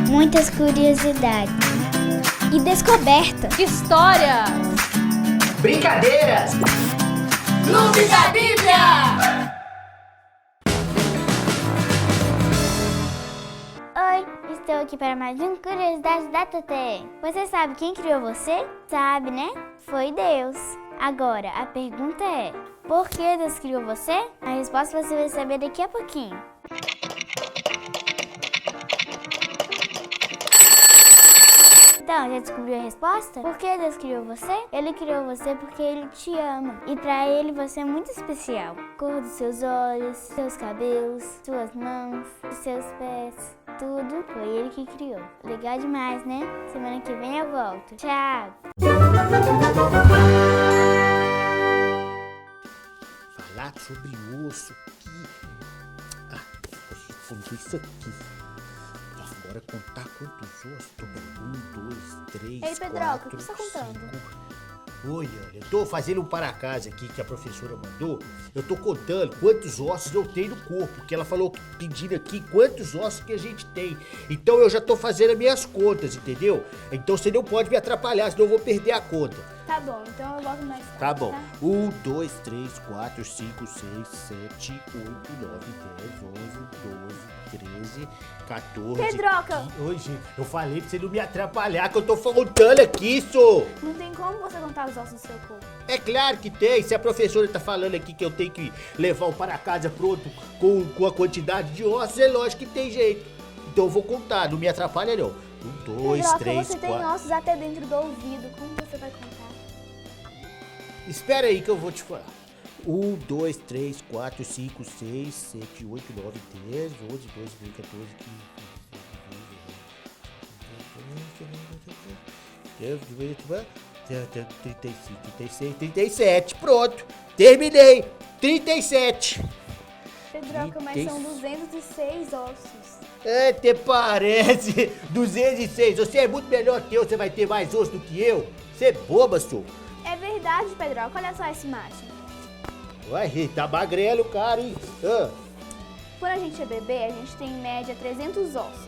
muitas curiosidades e descobertas. História! Brincadeiras! Clube da Bíblia! Oi, estou aqui para mais um Curiosidade da Tetê. Você sabe quem criou você? Sabe, né? Foi Deus. Agora, a pergunta é, por que Deus criou você? A resposta você vai saber daqui a pouquinho. Então, já descobriu a resposta? Por que Deus criou você? Ele criou você porque Ele te ama. E pra Ele você é muito especial. Cor dos seus olhos, seus cabelos, suas mãos, seus pés. Tudo foi Ele que criou. Legal demais, né? Semana que vem eu volto. Tchau! Falar sobre o osso aqui. Vou comer isso aqui. Agora contar quantos ossos. Tô vendo 1, 2, 3, Ei, Pedroca, 4, o que você tá contando? 5. Oi, Ana, eu tô fazendo um para-casa aqui que a professora mandou. Eu tô contando quantos ossos eu tenho no corpo, porque ela falou pedindo aqui quantos ossos que a gente tem. Então eu já tô fazendo as minhas contas, entendeu? Então você não pode me atrapalhar, senão eu vou perder a conta. Tá bom, então eu volto mais tarde. Tá bom. 1, 2, 3, 4, 5, 6, 7, 8, 9, 10, 11, 12, 13, 14... Pedroca! 15... Oi, gente, eu falei pra você não me atrapalhar, que eu tô contando aqui, isso! Não tem como você contar os ossos do seu corpo. É claro que tem. Se a professora tá falando aqui que eu tenho que levar o para-casa pronto com a quantidade de ossos, é lógico que tem jeito. Então eu vou contar, não me atrapalha não. 1, 2, Pedroca, 3, você 4... tem ossos até dentro do ouvido. Como você vai contar? Espera aí que eu vou te falar. 1, 2, 3, 4, 5, 6, 7, 8, 9, 10, 11, 12, 13, 14, 15, 35, 36, 37. Pronto. Terminei. 37. Pedroca, mas são 206 ossos. É, até parece. 206. Você é muito melhor que eu. Você vai ter mais osso do que eu. Você é boba, senhor. É verdade, Pedroca. Olha só esse macho. Uai, tá magrelo, cara, hein? Quando a gente é bebê, a gente tem em média 300 ossos.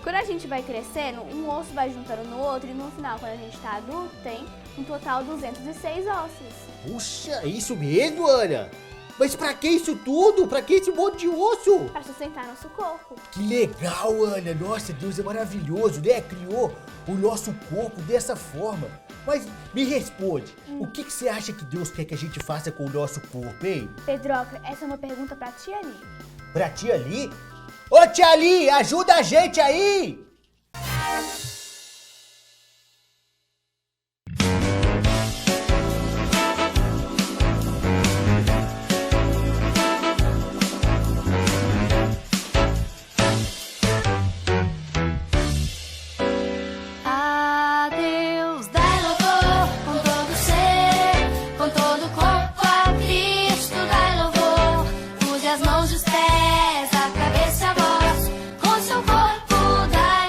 Quando a gente vai crescendo, um osso vai juntando no outro e no final, quando a gente tá adulto, tem um total de 206 ossos. Puxa, é isso mesmo, Ana? Mas pra que isso tudo? Pra que esse monte de osso? Para sustentar nosso corpo. Que legal, Ana. Nossa, Deus é maravilhoso, né? Criou o nosso corpo dessa forma. Mas me responde, o que você acha que Deus quer que a gente faça com o nosso corpo, hein? Pedroca, essa é uma pergunta pra tia Ali. Pra tia Ali? Ô, tia Ali, ajuda a gente aí! As mãos, os pés, a cabeça, a voz, com seu corpo dai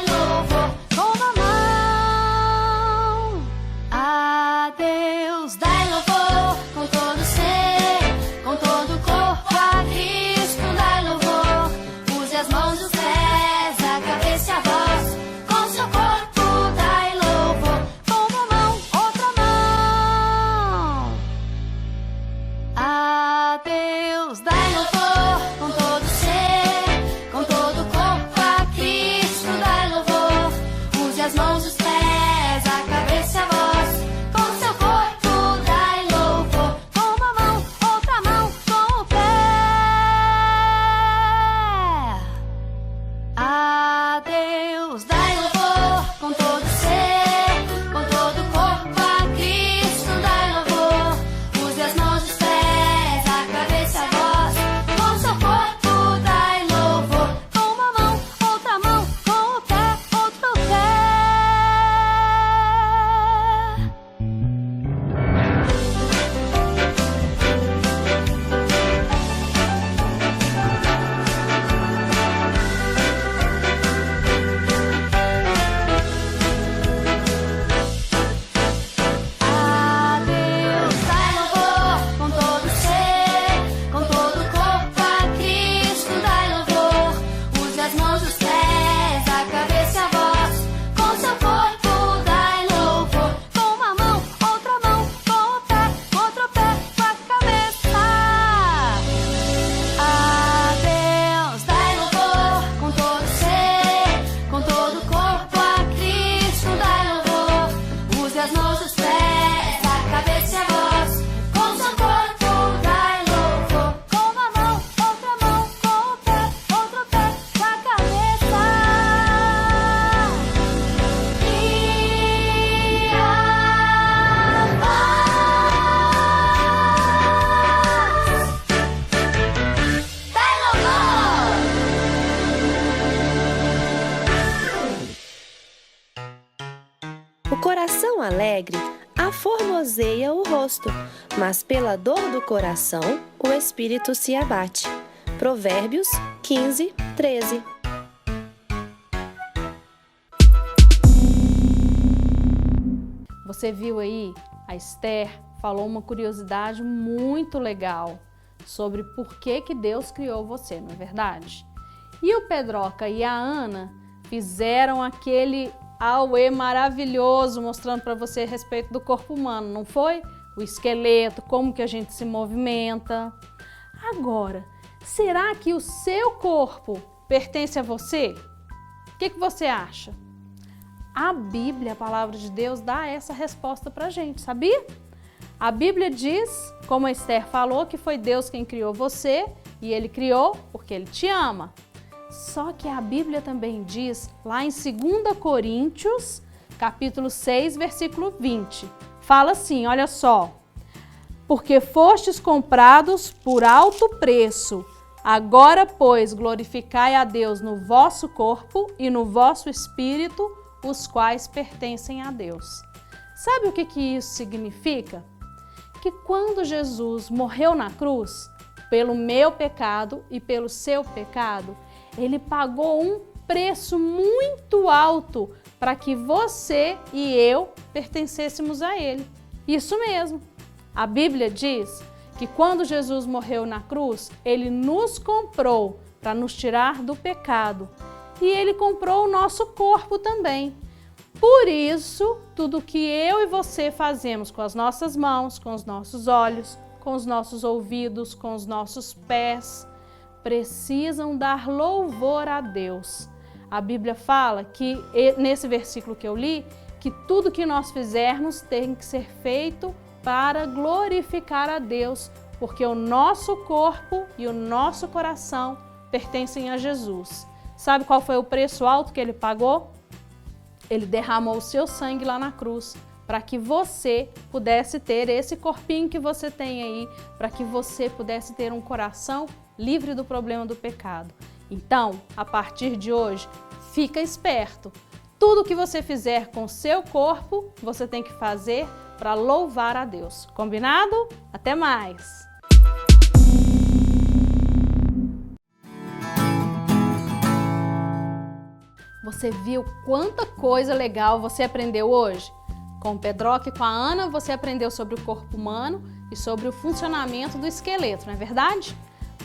O coração alegre aformoseia o rosto, mas pela dor do coração o espírito se abate. Provérbios 15, 13. Você viu aí? A Esther falou uma curiosidade muito legal sobre por que Deus criou você, não é verdade? E o Pedroca e a Ana fizeram aquele auê maravilhoso mostrando para você a respeito do corpo humano, não foi? O esqueleto, como que a gente se movimenta. Agora, será que o seu corpo pertence a você? O que você acha? A Bíblia, a palavra de Deus, dá essa resposta pra gente, sabia? A Bíblia diz, como a Esther falou, que foi Deus quem criou você e Ele criou porque Ele te ama. Só que a Bíblia também diz, lá em 2 Coríntios, capítulo 6, versículo 20, fala assim, olha só, porque fostes comprados por alto preço, agora, pois, glorificai a Deus no vosso corpo e no vosso espírito, os quais pertencem a Deus. Sabe o que isso significa? Que quando Jesus morreu na cruz, pelo meu pecado e pelo seu pecado, Ele pagou um preço muito alto para que você e eu pertencêssemos a Ele. Isso mesmo. A Bíblia diz que quando Jesus morreu na cruz, Ele nos comprou para nos tirar do pecado. E Ele comprou o nosso corpo também. Por isso, tudo que eu e você fazemos com as nossas mãos, com os nossos olhos, com os nossos ouvidos, com os nossos pés, precisam dar louvor a Deus. A Bíblia fala que, nesse versículo que eu li, que tudo que nós fizermos tem que ser feito para glorificar a Deus, porque o nosso corpo e o nosso coração pertencem a Jesus. Sabe qual foi o preço alto que Ele pagou? Ele derramou o seu sangue lá na cruz para que você pudesse ter esse corpinho que você tem aí, para que você pudesse ter um coração livre do problema do pecado. Então, a partir de hoje, fica esperto. Tudo que você fizer com o seu corpo, você tem que fazer para louvar a Deus. Combinado? Até mais! Você viu quanta coisa legal você aprendeu hoje? Com o Pedroca e com a Ana, você aprendeu sobre o corpo humano e sobre o funcionamento do esqueleto, não é verdade?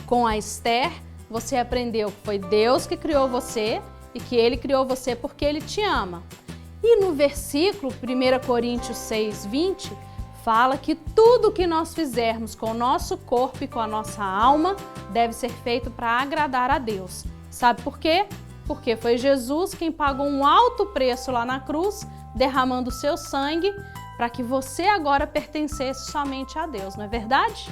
Com a Esther, você aprendeu que foi Deus que criou você e que Ele criou você porque Ele te ama. E no versículo 1 Coríntios 6, 20, fala que tudo que nós fizermos com o nosso corpo e com a nossa alma deve ser feito para agradar a Deus. Sabe por quê? Porque foi Jesus quem pagou um alto preço lá na cruz, derramando o seu sangue, para que você agora pertencesse somente a Deus, não é verdade?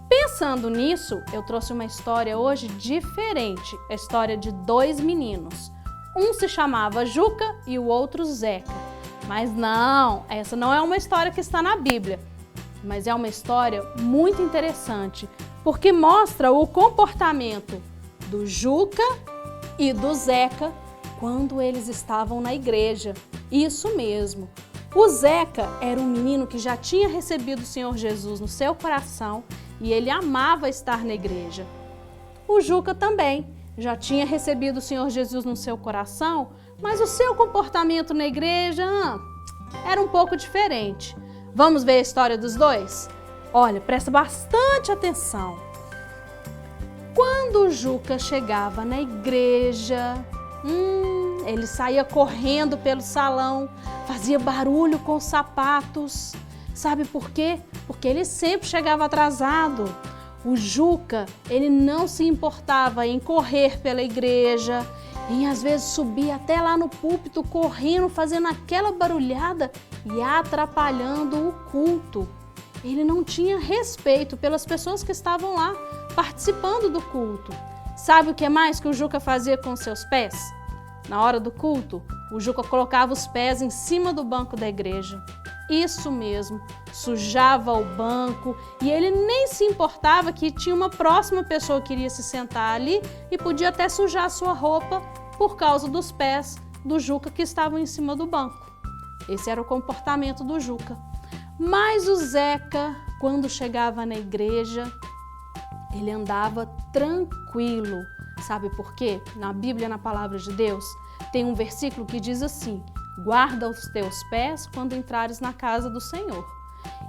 Pensando nisso, eu trouxe uma história hoje diferente, a história de dois meninos. Um se chamava Juca e o outro Zeca. Mas não, essa não é uma história que está na Bíblia, mas é uma história muito interessante, porque mostra o comportamento do Juca e do Zeca quando eles estavam na igreja. Isso mesmo. O Zeca era um menino que já tinha recebido o Senhor Jesus no seu coração e ele amava estar na igreja. O Juca também já tinha recebido o Senhor Jesus no seu coração, mas o seu comportamento na igreja era um pouco diferente. Vamos ver a história dos dois? Olha, presta bastante atenção. Quando o Juca chegava na igreja, ele saía correndo pelo salão, fazia barulho com os sapatos. Sabe por quê? Porque ele sempre chegava atrasado. O Juca, ele não se importava em correr pela igreja, em às vezes subir até lá no púlpito correndo, fazendo aquela barulhada e atrapalhando o culto. Ele não tinha respeito pelas pessoas que estavam lá participando do culto. Sabe o que mais que o Juca fazia com seus pés? Na hora do culto, o Juca colocava os pés em cima do banco da igreja. Isso mesmo, sujava o banco e ele nem se importava que tinha uma próxima pessoa que iria se sentar ali e podia até sujar a sua roupa por causa dos pés do Juca que estavam em cima do banco. Esse era o comportamento do Juca. Mas o Zeca, quando chegava na igreja, ele andava tranquilo. Sabe por quê? Na Bíblia, na palavra de Deus, tem um versículo que diz assim: guarda os teus pés quando entrares na casa do Senhor.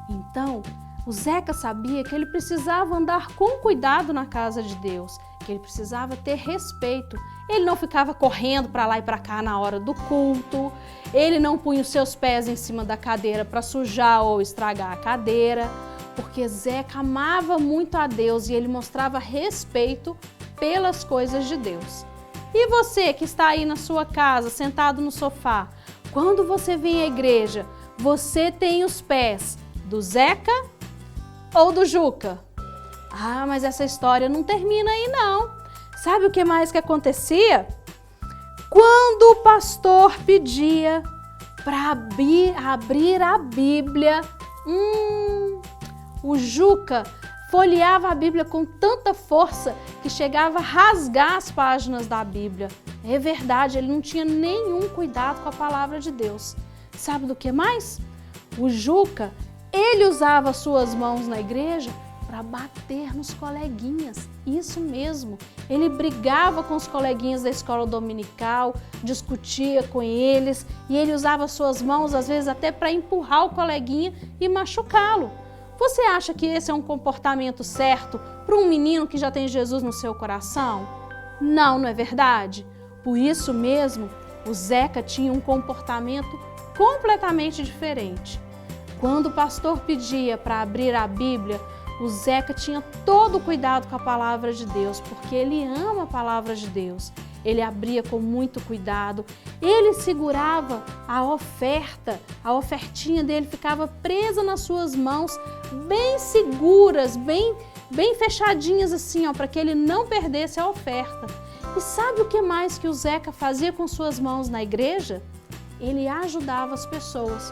Então, o Zeca sabia que ele precisava andar com cuidado na casa de Deus, que ele precisava ter respeito. Ele não ficava correndo para lá e para cá na hora do culto, ele não punha os seus pés em cima da cadeira para sujar ou estragar a cadeira, porque Zeca amava muito a Deus e ele mostrava respeito pelas coisas de Deus. E você que está aí na sua casa, sentado no sofá, quando você vem à igreja, você tem os pés do Zeca ou do Juca? Ah, mas essa história não termina aí não. Sabe o que mais que acontecia? Quando o pastor pedia para abrir a Bíblia, o Juca folheava a Bíblia com tanta força que chegava a rasgar as páginas da Bíblia. É verdade, ele não tinha nenhum cuidado com a palavra de Deus. Sabe do que mais? O Juca, ele usava suas mãos na igreja para bater nos coleguinhas. Isso mesmo, ele brigava com os coleguinhas da escola dominical, discutia com eles e ele usava suas mãos às vezes até para empurrar o coleguinha e machucá-lo. Você acha que esse é um comportamento certo para um menino que já tem Jesus no seu coração? Não, não é verdade? Por isso mesmo, o Zeca tinha um comportamento completamente diferente. Quando o pastor pedia para abrir a Bíblia, o Zeca tinha todo o cuidado com a palavra de Deus, porque ele ama a palavra de Deus. Ele abria com muito cuidado, ele segurava a ofertinha dele ficava presa nas suas mãos, bem seguras, bem fechadinhas assim, para que ele não perdesse a oferta. E sabe o que mais que o Zeca fazia com suas mãos na igreja? Ele ajudava as pessoas.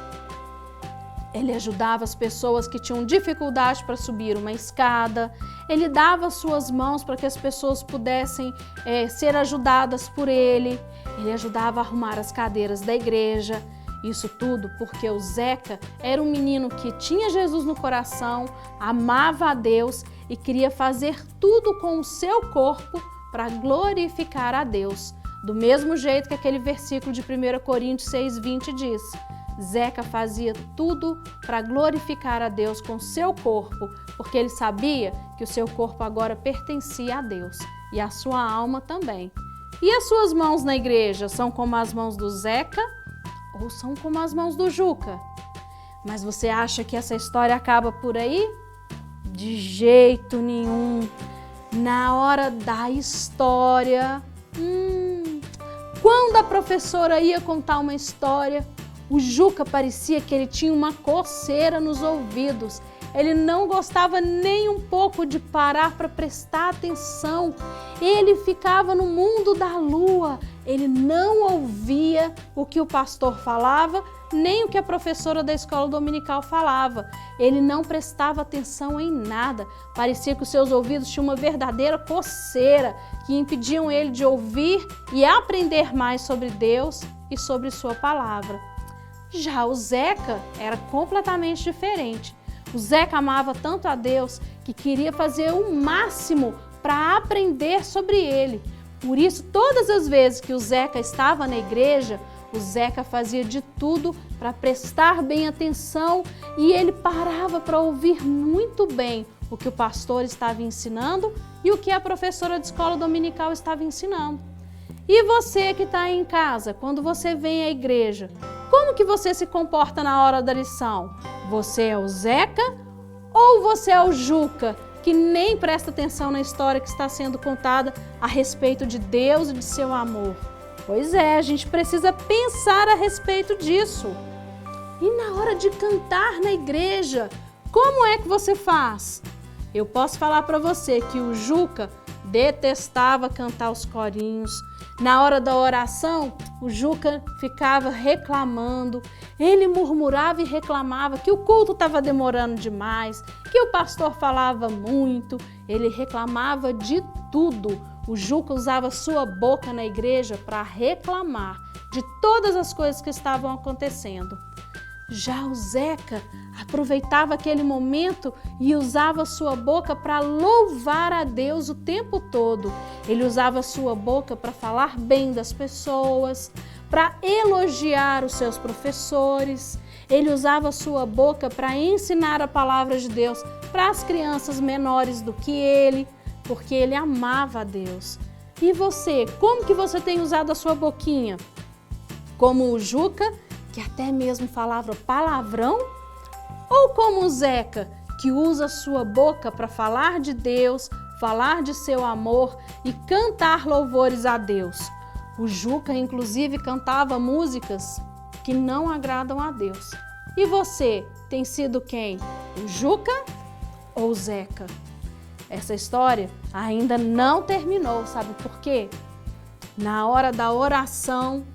Ele ajudava as pessoas que tinham dificuldade para subir uma escada. Ele dava suas mãos para que as pessoas pudessem ser ajudadas por ele. Ele ajudava a arrumar as cadeiras da igreja. Isso tudo porque o Zeca era um menino que tinha Jesus no coração, amava a Deus e queria fazer tudo com o seu corpo para glorificar a Deus. Do mesmo jeito que aquele versículo de 1 Coríntios 6:20 diz: Zeca fazia tudo para glorificar a Deus com seu corpo, porque ele sabia que o seu corpo agora pertencia a Deus e a sua alma também. E as suas mãos na igreja são como as mãos do Zeca ou são como as mãos do Juca? Mas você acha que essa história acaba por aí? De jeito nenhum. Na hora da história, quando a professora ia contar uma história, o Juca parecia que ele tinha uma coceira nos ouvidos. Ele não gostava nem um pouco de parar para prestar atenção. Ele ficava no mundo da lua. Ele não ouvia o que o pastor falava, nem o que a professora da escola dominical falava. Ele não prestava atenção em nada. Parecia que os seus ouvidos tinham uma verdadeira coceira que impediam ele de ouvir e aprender mais sobre Deus e sobre sua palavra. Já o Zeca era completamente diferente. O Zeca amava tanto a Deus que queria fazer o máximo para aprender sobre ele. Por isso, todas as vezes que o Zeca estava na igreja, o Zeca fazia de tudo para prestar bem atenção e ele parava para ouvir muito bem o que o pastor estava ensinando e o que a professora de escola dominical estava ensinando. E você que está aí em casa, quando você vem à igreja, como que você se comporta na hora da lição? Você é o Zeca ou você é o Juca, que nem presta atenção na história que está sendo contada a respeito de Deus e de seu amor? Pois é, a gente precisa pensar a respeito disso. E na hora de cantar na igreja, como é que você faz? Eu posso falar para você que o Juca detestava cantar os corinhos. Na hora da oração, o Juca ficava reclamando, ele murmurava e reclamava que o culto estava demorando demais, que o pastor falava muito, ele reclamava de tudo. O Juca usava sua boca na igreja para reclamar de todas as coisas que estavam acontecendo. Já o Zeca aproveitava aquele momento e usava sua boca para louvar a Deus o tempo todo. Ele usava sua boca para falar bem das pessoas, para elogiar os seus professores. Ele usava sua boca para ensinar a palavra de Deus para as crianças menores do que ele, porque ele amava a Deus. E você, como que você tem usado a sua boquinha? Como o Juca, que até mesmo falava palavrão? Ou como o Zeca, que usa a sua boca para falar de Deus, falar de seu amor e cantar louvores a Deus? O Juca, inclusive, cantava músicas que não agradam a Deus. E você tem sido quem? O Juca ou o Zeca? Essa história ainda não terminou, sabe por quê? Na hora da oração,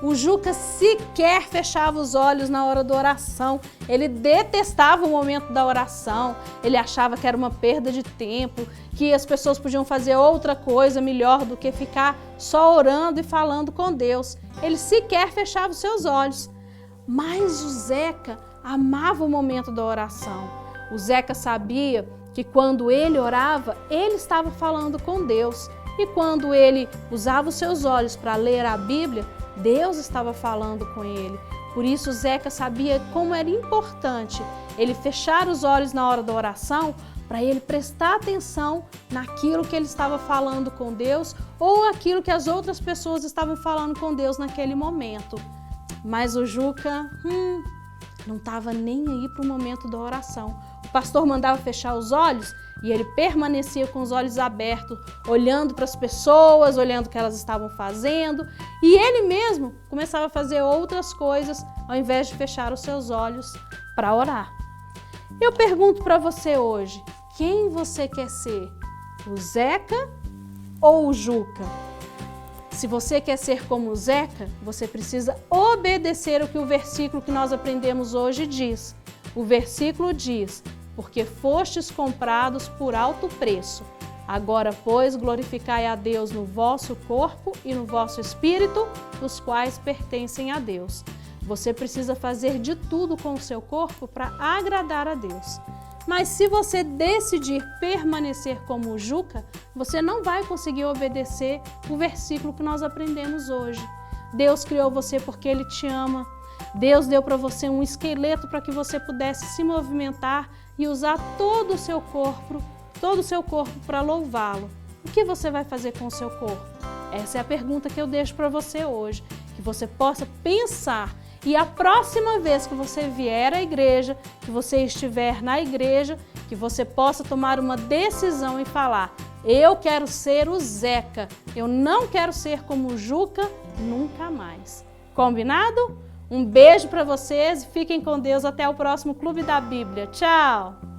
o Juca sequer fechava os olhos na hora da oração. Ele detestava o momento da oração. Ele achava que era uma perda de tempo, que as pessoas podiam fazer outra coisa melhor do que ficar só orando e falando com Deus. Ele sequer fechava os seus olhos. Mas o Zeca amava o momento da oração. O Zeca sabia que quando ele orava, ele estava falando com Deus. E quando ele usava os seus olhos para ler a Bíblia, Deus estava falando com ele. Por isso, Zeca sabia como era importante ele fechar os olhos na hora da oração para ele prestar atenção naquilo que ele estava falando com Deus ou aquilo que as outras pessoas estavam falando com Deus naquele momento. Mas o Juca não estava nem aí para o momento da oração. O pastor mandava fechar os olhos e ele permanecia com os olhos abertos, olhando para as pessoas, olhando o que elas estavam fazendo. E ele mesmo começava a fazer outras coisas ao invés de fechar os seus olhos para orar. Eu pergunto para você hoje, quem você quer ser? O Zeca ou o Juca? Se você quer ser como o Zeca, você precisa obedecer o que o versículo que nós aprendemos hoje diz. O versículo diz: porque fostes comprados por alto preço. Agora, pois, glorificai a Deus no vosso corpo e no vosso espírito, os quais pertencem a Deus. Você precisa fazer de tudo com o seu corpo para agradar a Deus. Mas se você decidir permanecer como o Juca, você não vai conseguir obedecer o versículo que nós aprendemos hoje. Deus criou você porque Ele te ama. Deus deu para você um esqueleto para que você pudesse se movimentar e usar todo o seu corpo para louvá-lo. O que você vai fazer com o seu corpo? Essa é a pergunta que eu deixo para você hoje, que você possa pensar e a próxima vez que você vier à igreja, que você estiver na igreja, que você possa tomar uma decisão e falar: eu quero ser o Zeca, eu não quero ser como o Juca nunca mais. Combinado? Um beijo para vocês e fiquem com Deus até o próximo Clube da Bíblia. Tchau!